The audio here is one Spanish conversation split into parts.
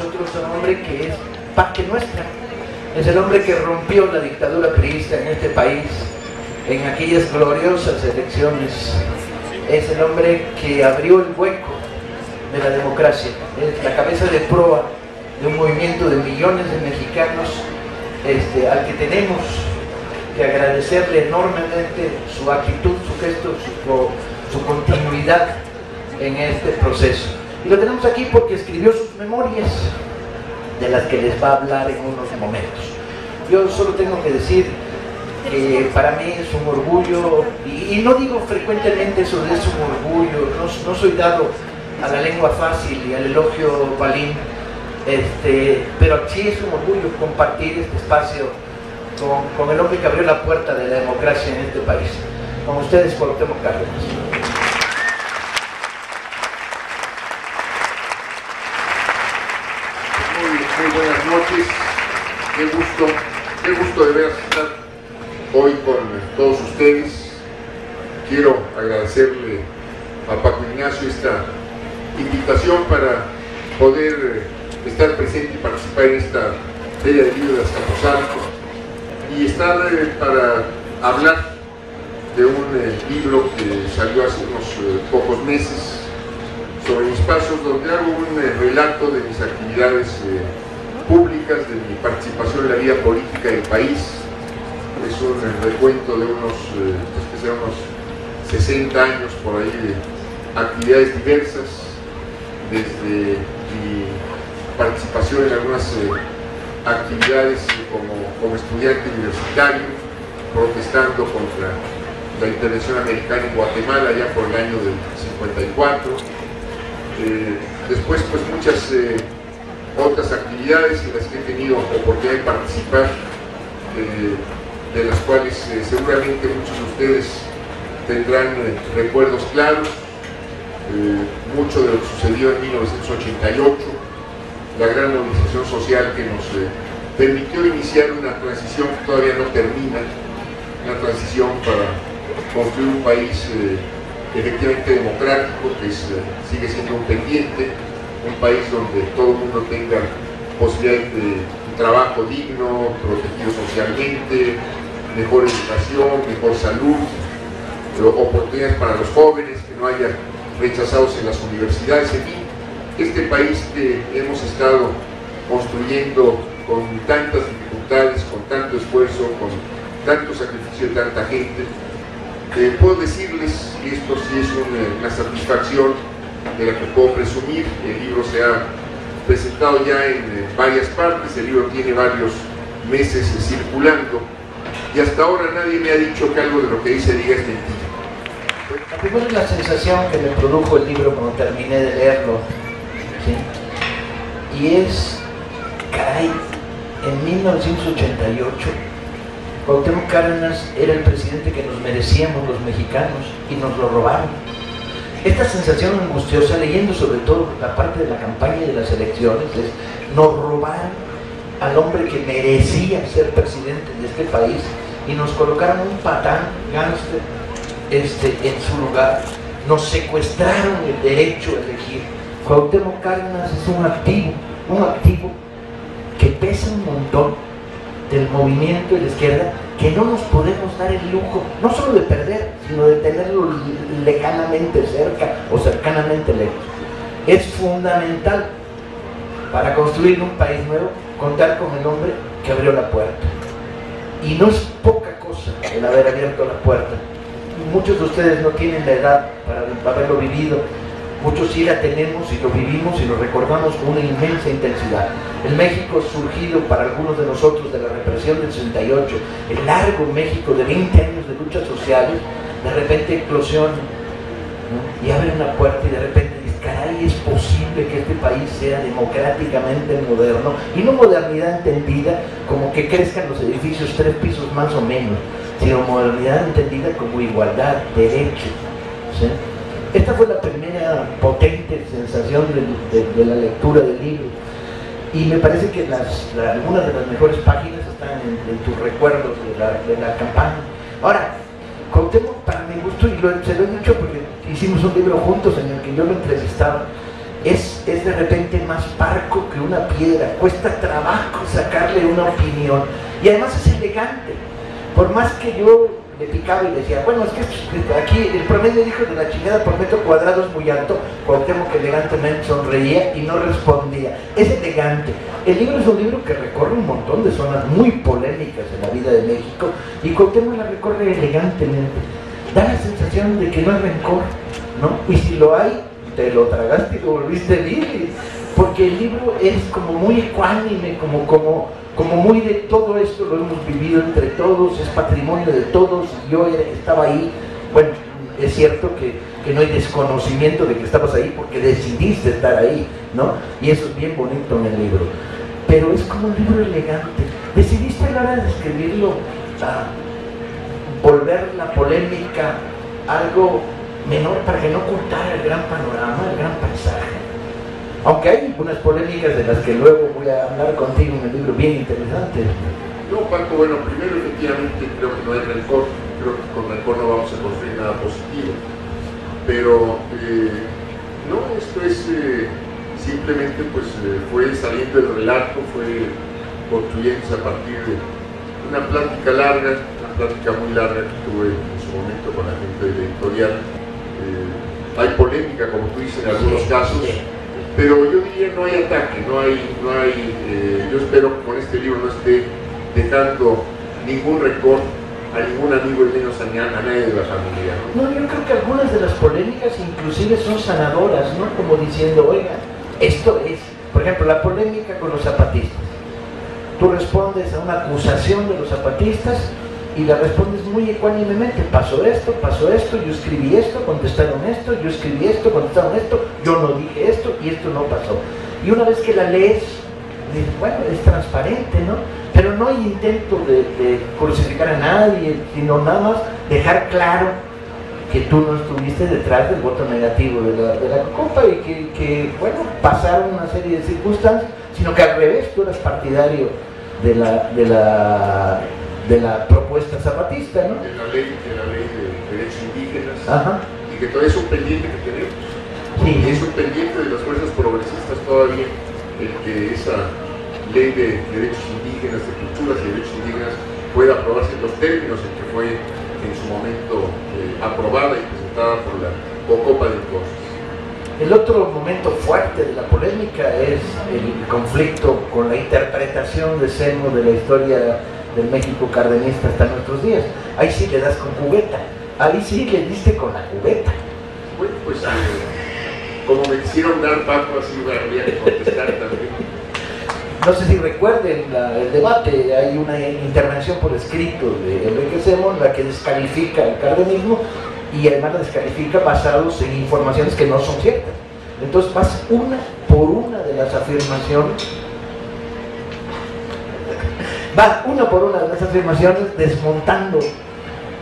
nosotros a un hombre que es parte nuestra. Es el hombre que rompió la dictadura priista en este país en aquellas gloriosas elecciones. Es el hombre que abrió el hueco de la democracia. Es la cabeza de proa de un movimiento de millones de mexicanos al que tenemos que agradecerle enormemente su actitud, su gesto, su continuidad en este proceso. Y lo tenemos aquí porque escribió sus memorias, de las que les va a hablar en unos momentos. Yo solo tengo que decir que para mí es un orgullo, y no digo frecuentemente eso de es un orgullo, no soy dado a la lengua fácil y al elogio balín, pero sí es un orgullo compartir este espacio con el hombre que abrió la puerta de la democracia en este país. Con ustedes, Cuauhtémoc Cárdenas. Muy buenas noches, qué gusto de veras estar hoy con todos ustedes. Quiero agradecerle a Paco Ignacio esta invitación para poder estar presente y participar en esta Feria del Libro de Azcapotzalco y estar para hablar de un libro que salió hace unos pocos meses sobre mis pasos, donde hago un relato de mis actividades públicas, de mi participación en la vida política del país. Es un recuento de unos 60 años por ahí de actividades diversas, desde mi participación en algunas actividades como estudiante universitario, protestando contra la intervención americana en Guatemala ya por el año del 54. Después pues muchas otras actividades en las que he tenido oportunidad de participar, de las cuales seguramente muchos de ustedes tendrán recuerdos claros. Mucho de lo que sucedió en 1988, la gran movilización social que nos permitió iniciar una transición que todavía no termina, una transición para construir un país efectivamente democrático, que sigue siendo un pendiente, un país donde todo el mundo tenga posibilidad de un trabajo digno, protegido socialmente, mejor educación, mejor salud, oportunidades para los jóvenes, que no haya rechazados en las universidades, en fin, este país que hemos estado construyendo con tantas dificultades, con tanto esfuerzo, con tanto sacrificio de tanta gente. Puedo decirles, y esto sí es una satisfacción de la que puedo presumir, el libro se ha presentado ya en varias partes, el libro tiene varios meses circulando, y hasta ahora nadie me ha dicho que algo de lo que dice diga es mentira. La primera es la sensación que me produjo el libro cuando terminé de leerlo, ¿sí? Y es, caray, en 1988 Cuauhtémoc Cárdenas era el presidente que nos merecíamos los mexicanos y nos lo robaron. Esta sensación angustiosa, leyendo sobre todo la parte de la campaña y de las elecciones, es: nos robaron al hombre que merecía ser presidente de este país y nos colocaron un patán gángster en su lugar, nos secuestraron el derecho a elegir. Cuauhtémoc Cárdenas es un activo que pesa un montón del movimiento de la izquierda, que no nos podemos dar el lujo, no solo de perder, sino de tenerlo lejanamente cerca o cercanamente lejos. Es fundamental para construir un país nuevo contar con el hombre que abrió la puerta. Y no es poca cosa el haber abierto la puerta. Muchos de ustedes no tienen la edad para haberlo vivido, muchos sí la tenemos y lo vivimos y lo recordamos con una inmensa intensidad. El México surgido para algunos de nosotros de la represión del 68, el largo México de 20 años de luchas sociales, de repente eclosiona, ¿no? Y abre una puerta y de repente dice: caray, es posible que este país sea democráticamente moderno, y no modernidad entendida como que crezcan los edificios 3 pisos más o menos, sino modernidad entendida como igualdad, derecho, ¿sí? Esta fue la primera potente sensación de la lectura del libro, y me parece que algunas de las mejores páginas están en tus recuerdos de la campaña. Ahora, Cuauhtémoc, para mi gusto, y se lo he dicho porque hicimos un libro juntos en el que yo lo entrevistaba, es de repente más parco que una piedra, cuesta trabajo sacarle una opinión, y además es elegante. Por más que yo le picaba y decía, bueno, es que aquí el promedio de hijos de la chingada por metro cuadrado es muy alto, Cuauhtémoc elegantemente sonreía y no respondía. Es elegante. El libro es un libro que recorre un montón de zonas muy polémicas en la vida de México, y Cuauhtémoc la recorre elegantemente. Da la sensación de que no hay rencor, ¿no? Y si lo hay, te lo tragaste y lo volviste a vivir, porque el libro es como muy ecuánime, como muy de todo esto lo hemos vivido entre todos, es patrimonio de todos, yo estaba ahí. Bueno, es cierto que no hay desconocimiento de que estabas ahí porque decidiste estar ahí, ¿no? Y eso es bien bonito en el libro, pero es como un libro elegante. Decidiste a la hora de escribirlo volver la polémica algo menor para que no ocultara el gran panorama, el gran paisaje. Aunque hay algunas polémicas de las que luego voy a hablar contigo en el libro, bien interesantes. No, Paco, bueno, primero efectivamente creo que no hay rencor, creo que con rencor no vamos a construir nada positivo, pero no, esto es simplemente pues fue saliendo del relato, fue construyéndose a partir de una plática larga, una plática muy larga que tuve en su momento con la gente de la editorial. Hay polémica, como tú dices, en algunos casos, pero yo diría no hay ataque, yo espero que con este libro no esté dejando ningún rencor a ningún amigo y menos a nadie de la familia, ¿no? No, yo creo que algunas de las polémicas inclusive son sanadoras, ¿no? Como diciendo, oiga, esto es, por ejemplo, la polémica con los zapatistas. Tú respondes a una acusación de los zapatistas y la respondes muy ecuánimemente. Pasó esto, yo escribí esto, contestaron esto, yo escribí esto, contestaron esto, yo no dije esto y esto no pasó. Y una vez que la lees, dices, bueno, es transparente, ¿no? Pero no hay intento de crucificar a nadie, sino nada más dejar claro que tú no estuviste detrás del voto negativo de la Copa y que, bueno, pasaron una serie de circunstancias, sino que al revés, tú eras partidario de la propuesta zapatista, ¿no? De la ley de derechos indígenas. Ajá. Y que todavía es un pendiente que tenemos. Sí. Es un pendiente de las fuerzas progresistas todavía, el que esa ley de derechos indígenas, de culturas y derechos indígenas pueda aprobarse en los términos en que fue en su momento aprobada y presentada por la Copa del Cosmos. El otro momento fuerte de la polémica es el conflicto con la interpretación de Semo de la historia del México cardenista hasta nuestros días. Ahí sí le das con cubeta, ahí sí le diste con la cubeta. Bueno, pues como me hicieron dar, Paco, así habría que contestar también. No sé si recuerden el debate, hay una intervención por escrito de Enrique Semo en la que descalifica el cardenismo y además la descalifica basados en informaciones que no son ciertas. Entonces vas una por una de las afirmaciones, desmontando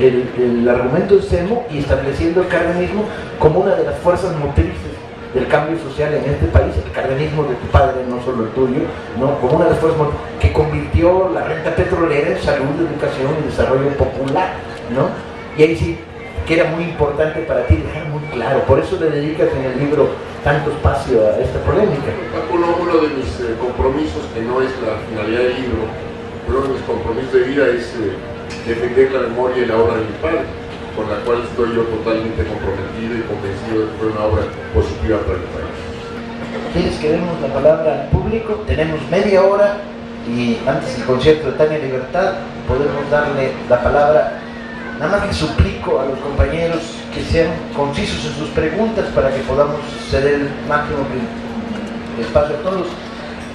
el argumento de Semo y estableciendo el cardenismo como una de las fuerzas motrices del cambio social en este país, el cardenismo de tu padre, no solo el tuyo, ¿no? Como una de las fuerzas que convirtió la renta petrolera en salud, educación y desarrollo popular, ¿no? Y ahí sí que era muy importante para ti dejar muy claro, por eso le dedicas en el libro tanto espacio a esta polémica. Uno de mis compromisos, que no es la finalidad del libro, uno de mis compromisos de vida es defender la memoria y la obra de mi padre, con la cual estoy yo totalmente comprometido y convencido de que fue una obra positiva para el país. ¿Quieres que demos la palabra al público? Tenemos media hora y antes del concierto de Tania Libertad podemos darle la palabra. Nada más que suplico a los compañeros que sean concisos en sus preguntas para que podamos ceder el máximo espacio a todos.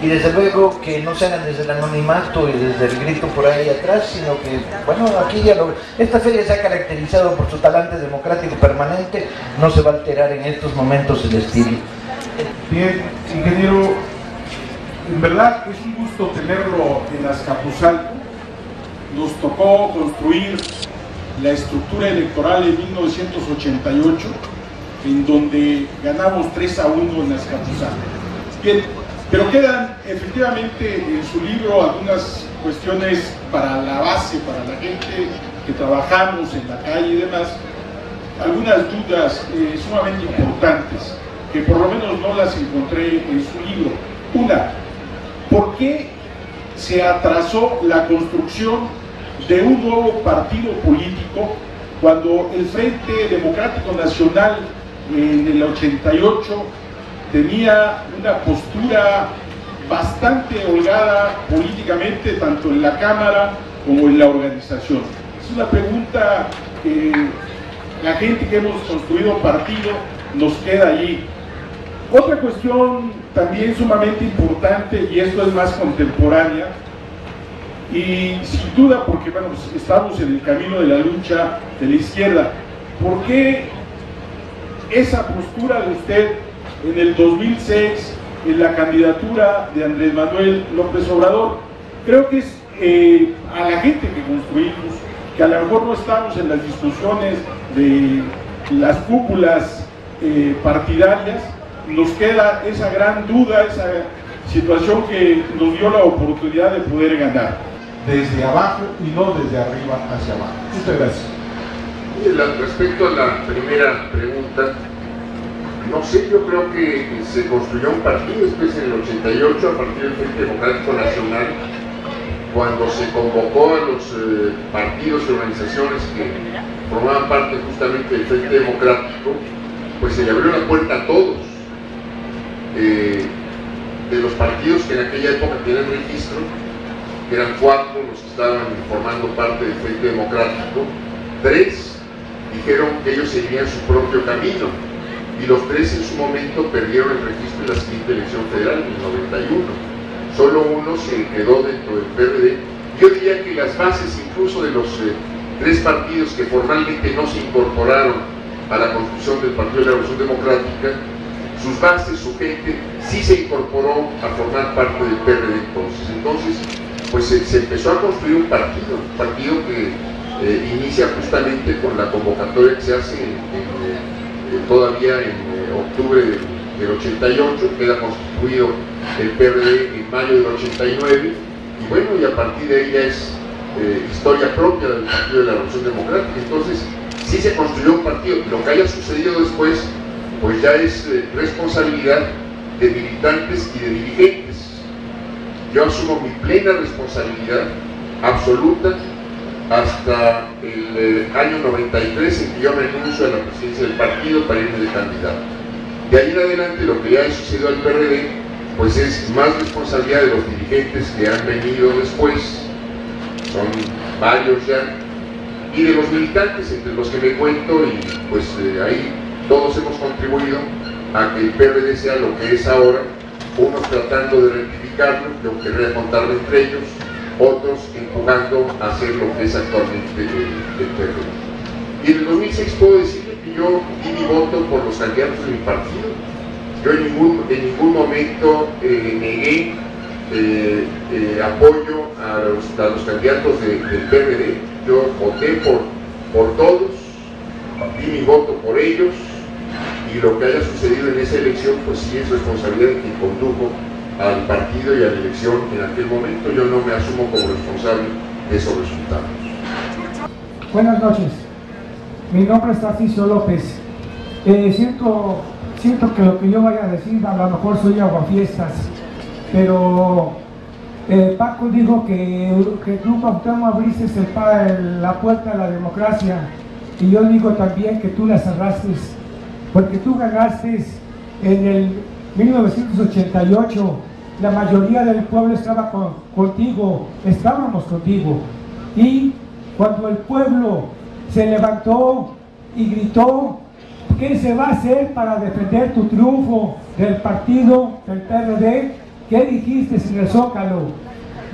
Y desde luego que no se hagan desde el anonimato y desde el grito por ahí atrás, sino que, bueno, aquí ya esta feria se ha caracterizado por su talante democrático permanente, no se va a alterar en estos momentos el estilo. Bien, ingeniero, en verdad es un gusto tenerlo en Azcapotzalco. Nos tocó construir la estructura electoral en 1988, en donde ganamos 3-1 en Azcapotzalco. Bien, pero quedan efectivamente en su libro algunas cuestiones para la base, para la gente que trabajamos en la calle y demás, algunas dudas sumamente importantes. que por lo menos no las encontré en su libro. Una, ¿por qué se atrasó la construcción de un nuevo partido político cuando el Frente Democrático Nacional en el 88 tenía una postura bastante holgada políticamente, tanto en la Cámara como en la organización? Es una pregunta que la gente que hemos construido partido nos queda allí. Otra cuestión también sumamente importante, y esto es más contemporánea, y sin duda porque bueno, pues estamos en el camino de la lucha de la izquierda, ¿por qué esa postura de usted en el 2006 en la candidatura de Andrés Manuel López Obrador? Creo que es a la gente que construimos, que a lo mejor no estamos en las discusiones de las cúpulas partidarias, nos queda esa gran duda, esa situación que nos dio la oportunidad de poder ganar. Desde abajo y no desde arriba hacia abajo. Muchas gracias. Respecto a la primera pregunta, no sé, yo creo que se construyó un partido después en el 88 a partir del Frente Democrático Nacional, cuando se convocó a los partidos y organizaciones que formaban parte justamente del Frente Democrático, pues se le abrió la puerta a todos. De los partidos que en aquella época tenían registro, que eran 4 los que estaban formando parte del Frente Democrático, 3 dijeron que ellos seguirían su propio camino, y los 3 en su momento perdieron el registro en la siguiente elección federal, en el 91. Solo uno se quedó dentro del PRD. Yo diría que las bases incluso de los 3 partidos que formalmente no se incorporaron a la construcción del Partido de la Revolución Democrática, sus bases, su gente, sí se incorporó a formar parte del PRD entonces. Pues se empezó a construir un partido que inicia justamente con la convocatoria que se hace todavía en octubre del 88, queda constituido el PRD en mayo del 89, y bueno, y a partir de ahí ya es historia propia del Partido de la Revolución Democrática. Entonces, sí se construyó un partido. Lo que haya sucedido después, pues ya es responsabilidad de militantes y de dirigentes. Yo asumo mi plena responsabilidad absoluta hasta el año 93, en que yo renuncio a la presidencia del partido para irme de candidato. De ahí en adelante, lo que ya ha sucedido al PRD, pues es más responsabilidad de los dirigentes que han venido después, son varios ya, y de los militantes, entre los que me cuento, y pues ahí todos hemos contribuido a que el PRD sea lo que es ahora, unos tratando de rectificarlo, de recontarlo entre ellos, otros empujando a hacer lo que es actualmente el PRD. Y en el 2006 puedo decirle que yo di mi voto por los candidatos de mi partido. Yo en ningún momento negué apoyo a los candidatos del PRD. Yo voté por todos, di mi voto por ellos, y lo que haya sucedido en esa elección, pues sí es responsabilidad de quien condujo al partido y a la elección en aquel momento. Yo no me asumo como responsable de esos resultados. Buenas noches, mi nombre es Tarcisio López. Siento que lo que yo vaya a decir a lo mejor soy aguafiestas, pero Paco dijo que tú, Cuauhtémoc, abriste la puerta a la democracia, y yo digo también que tú la cerraste, porque tú ganaste en el 1988, la mayoría del pueblo estaba contigo, estábamos contigo, y cuando el pueblo se levantó y gritó, ¿qué se va a hacer para defender tu triunfo del partido, del PRD? ¿Qué dijiste en el Zócalo?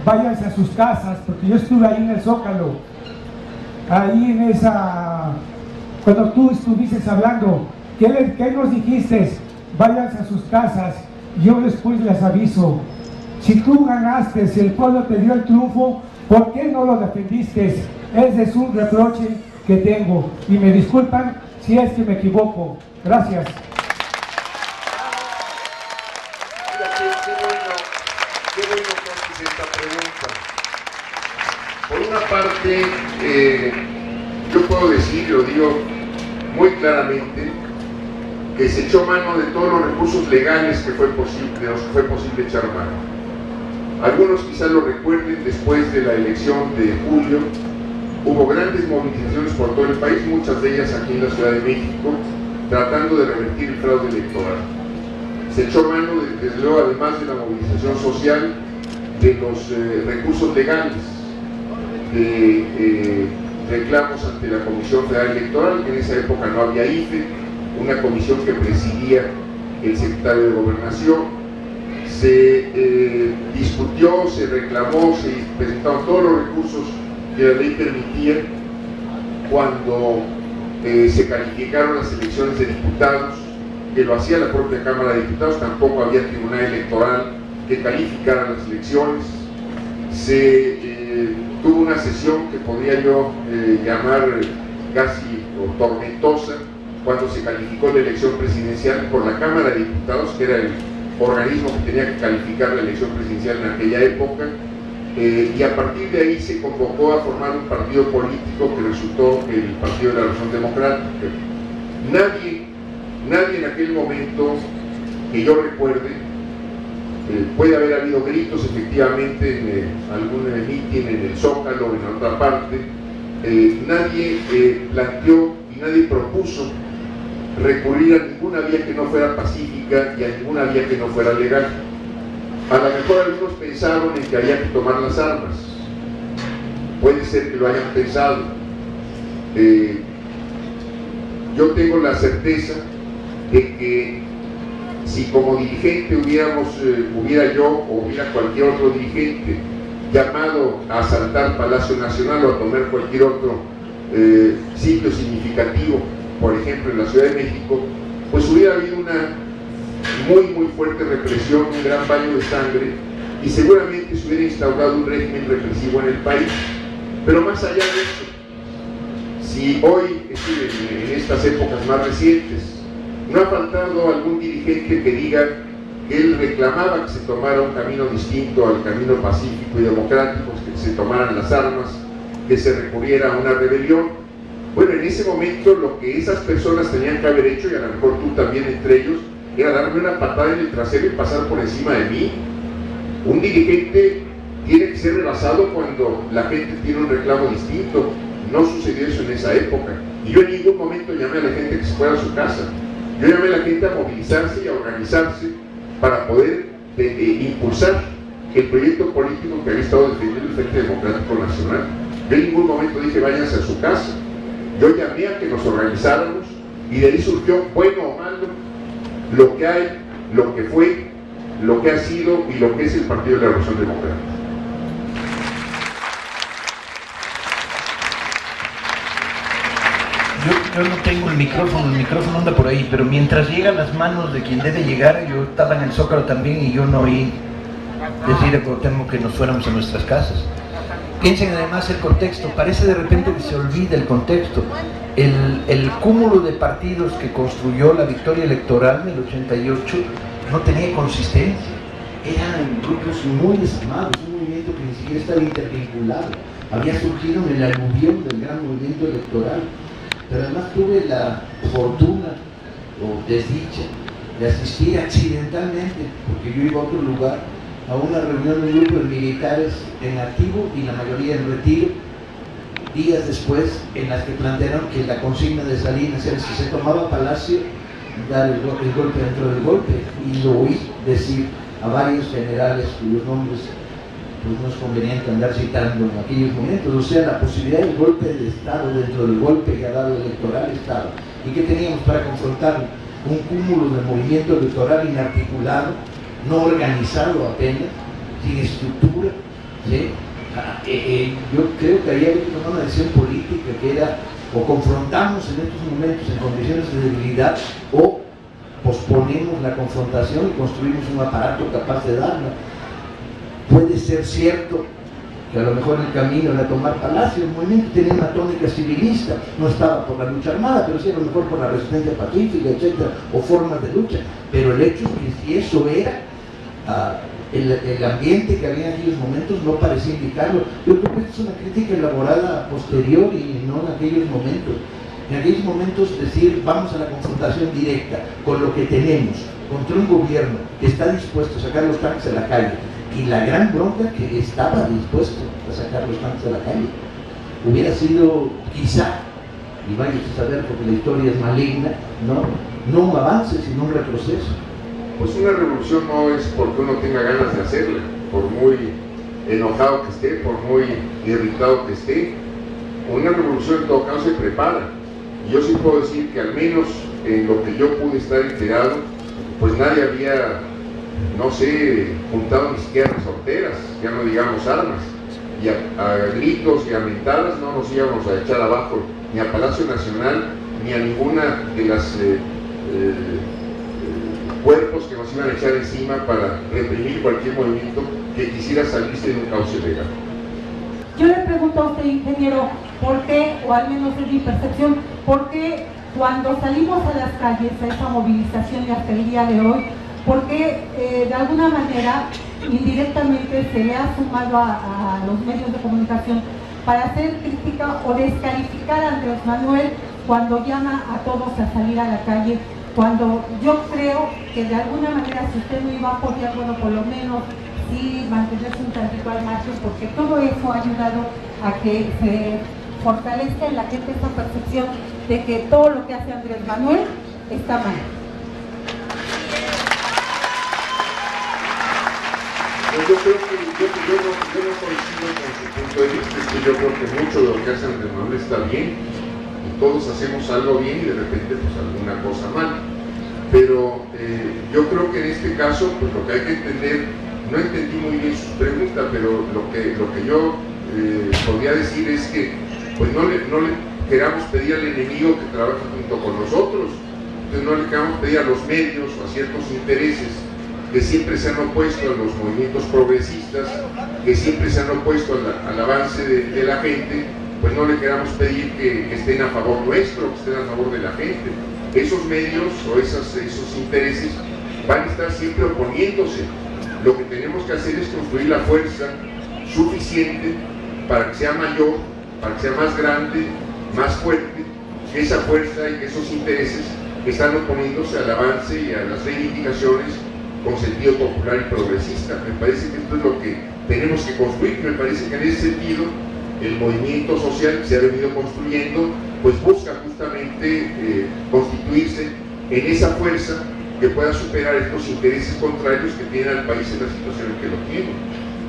Váyanse a sus casas, porque yo estuve ahí en el Zócalo, ahí en esa, cuando tú estuviste hablando, ¿qué nos dijiste? Váyanse a sus casas. Yo después les aviso, si tú ganaste, si el pueblo te dio el triunfo, ¿por qué no lo defendiste? Ese es un reproche que tengo, y me disculpan si es que me equivoco. Gracias. Qué bueno que haces esta pregunta. Por una parte, yo puedo decir, lo digo muy claramente, que se echó mano de todos los recursos legales de los que fue posible echar mano. Algunos quizás lo recuerden, después de la elección de julio, hubo grandes movilizaciones por todo el país, muchas de ellas aquí en la Ciudad de México, tratando de revertir el fraude electoral. Se echó mano, desde luego, además de la movilización social, de los recursos legales, de reclamos ante la Comisión Federal Electoral, que en esa época no había IFE, una comisión que presidía el secretario de Gobernación. Se discutió, se reclamó, se presentaron todos los recursos que la ley permitía cuando se calificaron las elecciones de diputados, que lo hacía la propia Cámara de Diputados, tampoco había tribunal electoral que calificara las elecciones. Se tuvo una sesión que podría yo llamar casi tormentosa, cuando se calificó la elección presidencial por la Cámara de Diputados, que era el organismo que tenía que calificar la elección presidencial en aquella época, y a partir de ahí se convocó a formar un partido político que resultó el Partido de la Revolución Democrática. Nadie en aquel momento, que yo recuerde, puede haber habido gritos efectivamente en algún mitin en el Zócalo o en otra parte, nadie planteó y nadie propuso recurrir a ninguna vía que no fuera pacífica y a ninguna vía que no fuera legal. A lo mejor algunos pensaron en que había que tomar las armas, puede ser que lo hayan pensado. Yo tengo la certeza de que si como dirigente hubiera yo o hubiera cualquier otro dirigente llamado a asaltar Palacio Nacional o a tomar cualquier otro sitio significativo, por ejemplo en la Ciudad de México, pues hubiera habido una muy fuerte represión, un gran baño de sangre, y seguramente se hubiera instaurado un régimen represivo en el país. Pero más allá de eso, si hoy, en estas épocas más recientes, no ha faltado algún dirigente que diga que él reclamaba que se tomara un camino distinto al camino pacífico y democrático, que se tomaran las armas, que se recurriera a una rebelión. Bueno, en ese momento lo que esas personas tenían que haber hecho, y a lo mejor tú también entre ellos, era darme una patada en el trasero y pasar por encima de mí. Un dirigente tiene que ser rebasado cuando la gente tiene un reclamo distinto. No sucedió eso en esa época, y yo en ningún momento llamé a la gente que se fuera a su casa. Yo llamé a la gente a movilizarse y a organizarse para poder impulsar el proyecto político que había estado defendiendo el Frente Democrático Nacional. Yo en ningún momento dije váyanse a su casa. Yo llamé a que nos organizáramos, y de ahí surgió, bueno o malo, lo que hay, lo que fue, lo que ha sido y lo que es el Partido de la Revolución Democrática. Yo no tengo el micrófono anda por ahí, pero mientras llegan las manos de quien debe llegar, yo estaba en el Zócalo también y yo no oí decir a Cuauhtémoc que nos fuéramos a nuestras casas. Piensen además el contexto, parece de repente que se olvida el contexto. El cúmulo de partidos que construyó la victoria electoral del 88 no tenía consistencia, eran grupos muy desarmados, un movimiento que ni siquiera estaba intervinculado, había surgido en el aluvión del gran movimiento electoral. Pero además tuve la fortuna o desdicha de asistir accidentalmente, porque yo iba a otro lugar, a una reunión de un grupo de militares en activo y la mayoría en retiro, días después, en las que plantearon que la consigna de Salinas era si se tomaba Palacio, dar el golpe dentro del golpe, y lo oí decir a varios generales cuyos nombres pues no es conveniente andar citando en aquellos momentos. O sea, la posibilidad del golpe de Estado dentro del golpe que ha dado electoral estaba. ¿Y qué teníamos para confrontarlo? Un cúmulo de movimiento electoral inarticulado, no organizado apenas, sin estructura, ¿sí? Yo creo que había que tomar una decisión política que era o confrontamos en estos momentos en condiciones de debilidad o posponemos la confrontación y construimos un aparato capaz de darla. Puede ser cierto que a lo mejor el camino era tomar Palacio, el movimiento tenía una tónica civilista, no estaba por la lucha armada, pero sí a lo mejor por la resistencia pacífica, etcétera, o formas de lucha. Pero el hecho es que si eso era el ambiente que había en aquellos momentos, no parecía indicarlo. Yo creo que esta es una crítica elaborada a posteriori y no en aquellos momentos. en aquellos momentos decir vamos a la confrontación directa con lo que tenemos, contra un gobierno que está dispuesto a sacar los tanques a la calle, y la gran bronca que estaba dispuesto a sacar los tanques a la calle, hubiera sido quizá, y vaya a saber porque la historia es maligna, no un avance sino un retroceso. Pues una revolución no es porque uno tenga ganas de hacerla, por muy enojado que esté, por muy irritado que esté. Una revolución en todo caso se prepara. Y yo sí puedo decir que al menos en lo que yo pude estar enterado, pues nadie había, no sé, juntado ni siquiera resorteras, ya no digamos armas, y a gritos y a mentadas no nos íbamos a echar abajo ni a Palacio Nacional ni a ninguna de las cuerpos que nos iban a echar encima para reprimir cualquier movimiento que quisiera salirse de un cauce legal. Yo le pregunto a usted, ingeniero, ¿por qué, o al menos es mi percepción, por qué cuando salimos a las calles a esa movilización y hasta el día de hoy, por qué de alguna manera indirectamente se le ha sumado a los medios de comunicación para hacer crítica o descalificar a Andrés Manuel cuando llama a todos a salir a la calle? Cuando yo creo que de alguna manera, si usted no iba a apoyar, bueno, por lo menos sí mantenerse un tantito al margen, porque todo eso ha ayudado a que se fortalezca en la gente esta percepción de que todo lo que hace Andrés Manuel está mal. Yo creo que yo no coincido con su punto de vista, es que yo creo que mucho de lo que hace Andrés Manuel está bien, y todos hacemos algo bien y de repente pues alguna cosa mal. Pero yo creo que en este caso, pues lo que hay que entender, no entendí muy bien sus preguntas, pero lo que yo podría decir es que pues no le queramos pedir al enemigo que trabaje junto con nosotros, entonces no le queramos pedir a los medios o a ciertos intereses que siempre se han opuesto a los movimientos progresistas, que siempre se han opuesto al avance de la gente, pues no le queramos pedir que estén a favor nuestro, que estén a favor de la gente. Esos medios o esos intereses van a estar siempre oponiéndose. Lo que tenemos que hacer es construir la fuerza suficiente para que sea mayor, para que sea más grande, más fuerte, que esa fuerza y que esos intereses que están oponiéndose al avance y a las reivindicaciones con sentido popular y progresista. Me parece que esto es lo que tenemos que construir. Me parece que en ese sentido el movimiento social que se ha venido construyendo pues busca justamente constituirse en esa fuerza que pueda superar estos intereses contrarios que tiene al país en la situación en que lo tiene.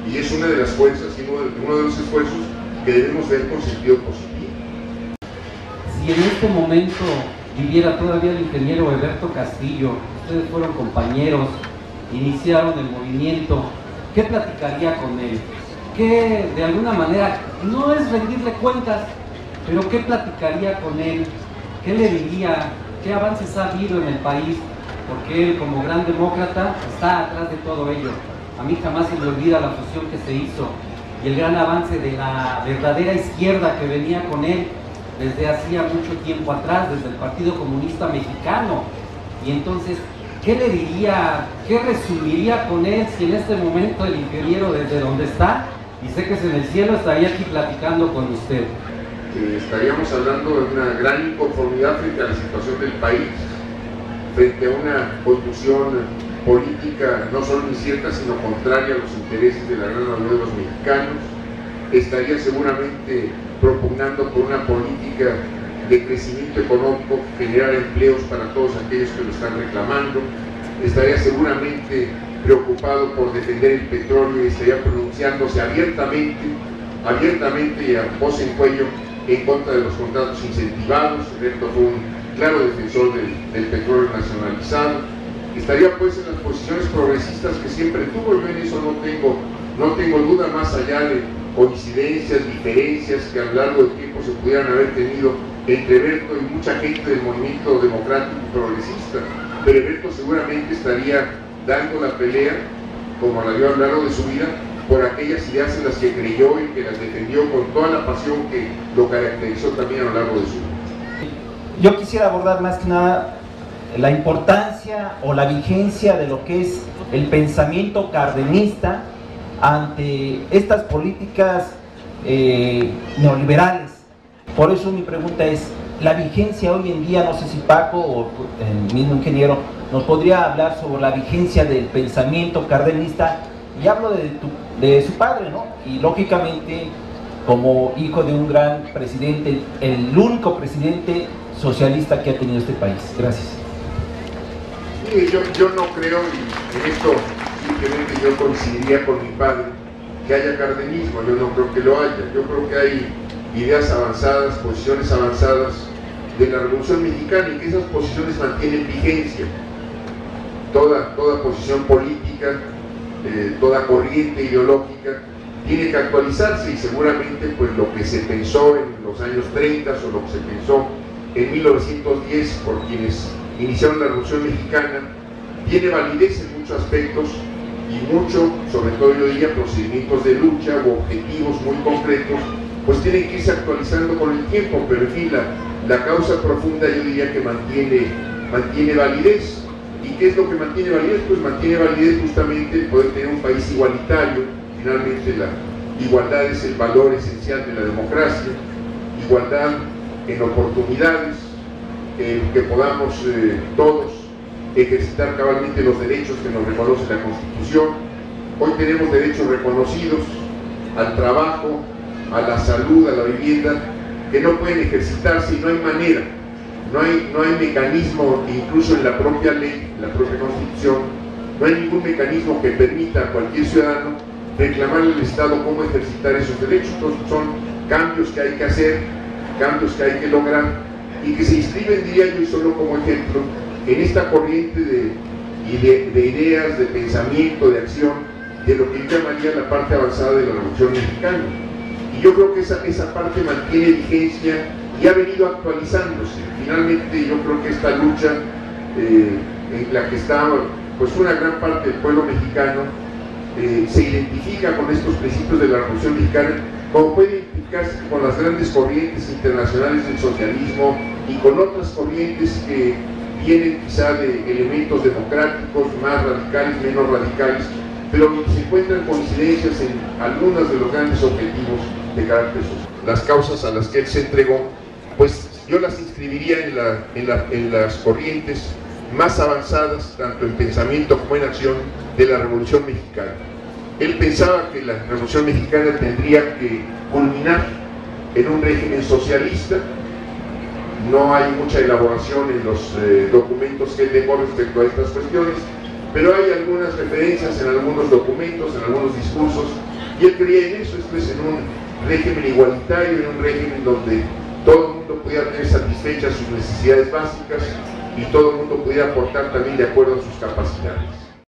Y es una de las fuerzas y uno de los esfuerzos que debemos ver con sentido positivo. Si en este momento viviera todavía el ingeniero Eberto Castillo, ustedes fueron compañeros, iniciaron el movimiento, ¿qué platicaría con él? ¿Qué, de alguna manera, no es rendirle cuentas, pero qué platicaría con él? ¿Qué le diría? ¿Qué avances ha habido en el país? Porque él, como gran demócrata, está atrás de todo ello. A mí jamás se me olvida la fusión que se hizo y el gran avance de la verdadera izquierda que venía con él desde hacía mucho tiempo atrás, desde el Partido Comunista Mexicano. Y entonces, ¿qué le diría? ¿Qué resumiría con él si en este momento el ingeniero desde donde está, y sé que es en el cielo, estaría aquí platicando con usted? Estaríamos hablando de una gran inconformidad frente a la situación del país, frente a una conducción política no solo incierta, sino contraria a los intereses de la gran mayoría de los mexicanos. Estaría seguramente propugnando por una política de crecimiento económico que generara empleos para todos aquellos que lo están reclamando. Estaría seguramente preocupado por defender el petróleo y estaría pronunciándose abiertamente y a voz en cuello en contra de los contratos incentivados. Eberto fue un claro defensor del petróleo nacionalizado. Estaría pues en las posiciones progresistas que siempre tuvo. Yo en eso no tengo duda, más allá de coincidencias, diferencias que a lo largo del tiempo se pudieran haber tenido entre Eberto y mucha gente del movimiento democrático y progresista. Pero Eberto seguramente estaría dando la pelea, como la dio a lo largo de su vida, por aquellas ideas en las que creyó y que las defendió con toda la pasión que lo caracterizó también a lo largo de su vida. Yo quisiera abordar más que nada la importancia o la vigencia de lo que es el pensamiento cardenista ante estas políticas neoliberales. Por eso mi pregunta es, la vigencia hoy en día, no sé si Paco o el mismo ingeniero nos podría hablar sobre la vigencia del pensamiento cardenista, y hablo de su padre, ¿no? Y lógicamente como hijo de un gran presidente, el único presidente socialista que ha tenido este país. Gracias. Sí, yo no creo, y en esto simplemente yo coincidiría con mi padre, que haya cardenismo. Yo no creo que lo haya. Yo creo que hay ideas avanzadas, posiciones avanzadas de la Revolución Mexicana, y que esas posiciones mantienen vigencia. Toda posición política, toda corriente ideológica tiene que actualizarse, y seguramente pues lo que se pensó en los años 30 o lo que se pensó en 1910 por quienes iniciaron la Revolución Mexicana tiene validez en muchos aspectos, y mucho, sobre todo yo diría, procedimientos de lucha u objetivos muy concretos, pues tienen que irse actualizando con el tiempo, pero en fin, la causa profunda yo diría que mantiene validez. ¿Y qué es lo que mantiene validez? Pues mantiene validez justamente el poder tener un país igualitario. Finalmente la igualdad es el valor esencial de la democracia, igualdad en oportunidades, que podamos todos ejercitar cabalmente los derechos que nos reconoce la Constitución. Hoy tenemos derechos reconocidos al trabajo, a la salud, a la vivienda, que no pueden ejercitarse, y no hay manera, no hay mecanismo, incluso en la propia ley, en la propia Constitución, no hay ningún mecanismo que permita a cualquier ciudadano reclamarle al Estado cómo ejercitar esos derechos. Entonces son cambios que hay que hacer, cambios que hay que lograr, y que se inscriben, diría yo, y solo como ejemplo, en esta corriente de ideas, de pensamiento, de acción, de lo que yo llamaría la parte avanzada de la Revolución Mexicana. Y yo creo que esa parte mantiene vigencia y ha venido actualizándose. Finalmente yo creo que esta lucha en la que está pues una gran parte del pueblo mexicano se identifica con estos principios de la Revolución Mexicana, como puede identificarse con las grandes corrientes internacionales del socialismo y con otras corrientes que vienen quizá de elementos democráticos más radicales, menos radicales, pero se encuentran coincidencias en algunos de los grandes objetivos de carácter social. Las causas a las que él se entregó, pues yo las inscribiría en las corrientes más avanzadas, tanto en pensamiento como en acción, de la Revolución Mexicana. Él pensaba que la Revolución Mexicana tendría que culminar en un régimen socialista. No hay mucha elaboración en los documentos que él dejó respecto a estas cuestiones, pero hay algunas referencias en algunos documentos, en algunos discursos, y él creía en eso, esto es, en un régimen igualitario, en un régimen donde todo el mundo pudiera tener satisfechas sus necesidades básicas y todo el mundo pudiera aportar también de acuerdo a sus capacidades.